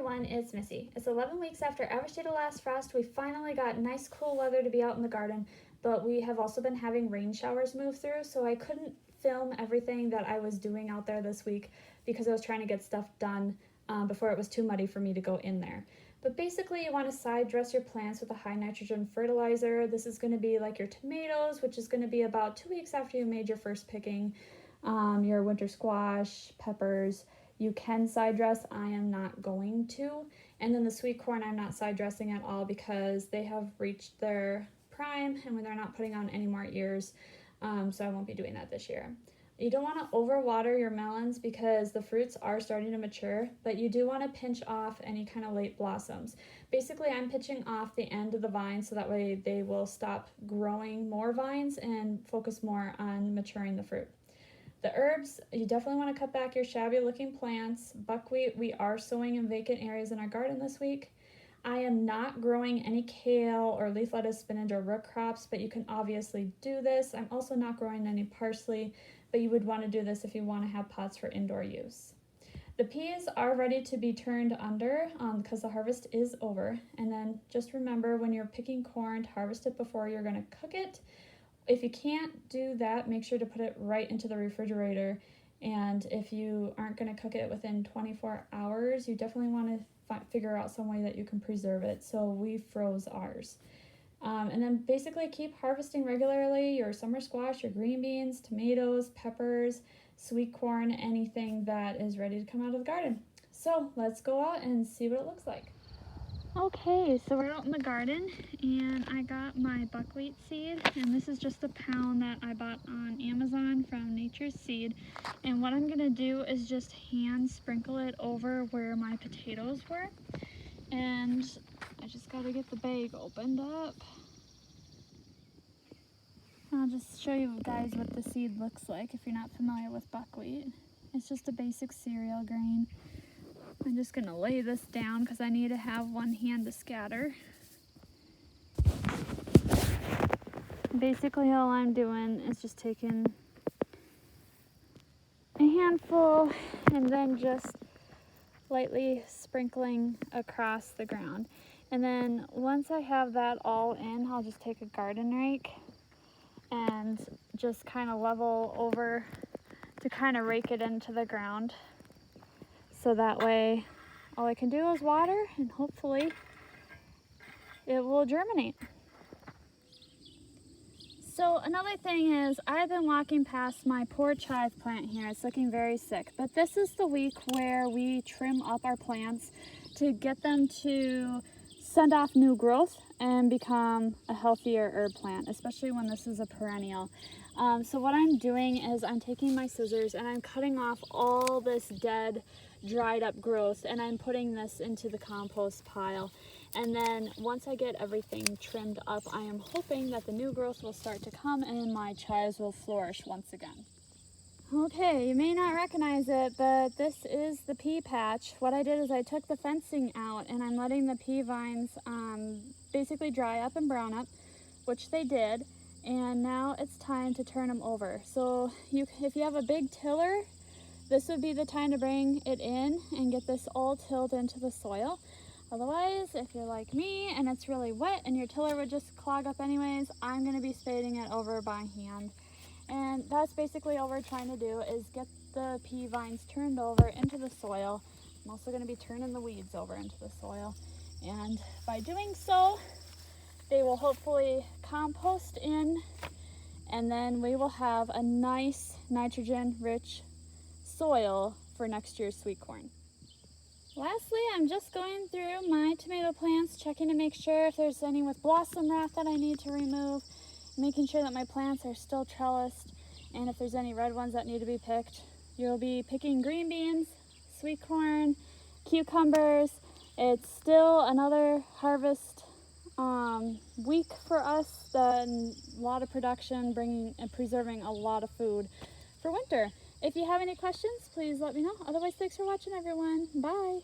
everyone, it's Missy. It's 11 weeks after average day to last frost. We finally got nice cool weather to be out in the garden, but we have also been having rain showers move through, so I couldn't film everything that I was doing out there this week because I was trying to get stuff done before it was too muddy for me to go in there. But basically, you want to side dress your plants with a high nitrogen fertilizer. This is going to be like your tomatoes, which is going to be about 2 weeks after you made your first picking, your winter squash, peppers. You can side dress, I am not going to. And then the sweet corn, I'm not side dressing at all because they have reached their prime and when they're not putting on any more ears, so I won't be doing that this year. You don't want to overwater your melons because the fruits are starting to mature, but you do want to pinch off any kind of late blossoms. Basically, I'm pinching off the end of the vine so that way they will stop growing more vines and focus more on maturing the fruit. The herbs, you definitely want to cut back your shabby looking plants. Buckwheat, we are sowing in vacant areas in our garden this week. I am not growing any kale or leaf lettuce, spinach, or root crops, but you can obviously do this. I'm also not growing any parsley, but you would want to do this if you want to have pots for indoor use. The peas are ready to be turned under because the harvest is over. And then just remember when you're picking corn to harvest it before you're going to cook it. If you can't do that, make sure to put it right into the refrigerator. And if you aren't going to cook it within 24 hours, you definitely want to figure out some way that you can preserve it. So we froze ours. And then basically keep harvesting regularly your summer squash, your green beans, tomatoes, peppers, sweet corn, anything that is ready to come out of the garden. So let's go out and see what it looks like. Okay, so we're out in the garden and I got my buckwheat seed, and this is just a pound that I bought on Amazon from Nature's Seed. And what I'm gonna do is just hand sprinkle it over where my potatoes were. And I just gotta get the bag opened up. I'll just show you guys what the seed looks like if you're not familiar with buckwheat. It's just a basic cereal grain. I'm just going to lay this down because I need to have one hand to scatter. Basically all I'm doing is just taking a handful and then just lightly sprinkling across the ground. And then once I have that all in, I'll just take a garden rake and just kind of level over to kind of rake it into the ground. So that way all I can do is water and hopefully it will germinate. So another thing is I've been walking past my poor chive plant here. It's looking very sick, but this is the week where we trim up our plants to get them to send off new growth and become a healthier herb plant, especially when this is a perennial. So what I'm doing is I'm taking my scissors and I'm cutting off all this dead, dried up growth, and I'm putting this into the compost pile. And then once I get everything trimmed up, I am hoping that the new growth will start to come and my chives will flourish once again. Okay, you may not recognize it, but this is the pea patch. What I did is I took the fencing out and I'm letting the pea vines basically dry up and brown up, which they did. And now it's time to turn them over. So if you have a big tiller, this would be the time to bring it in and get this all tilled into the soil. Otherwise, if you're like me and it's really wet and your tiller would just clog up anyways, I'm going to be spading it over by hand. And that's basically all we're trying to do is get the pea vines turned over into the soil. I'm also going to be turning the weeds over into the soil. And by doing so, they will hopefully compost in, and then we will have a nice nitrogen-rich soil for next year's sweet corn. Lastly, I'm just going through my tomato plants, checking to make sure if there's any with blossom wrath that I need to remove, making sure that my plants are still trellised, and if there's any red ones that need to be picked. You'll be picking green beans, sweet corn, cucumbers. It's still another harvest week for us, then a lot of production, bringing and preserving a lot of food for winter. If you have any questions, please let me know. Otherwise, thanks for watching, everyone. Bye.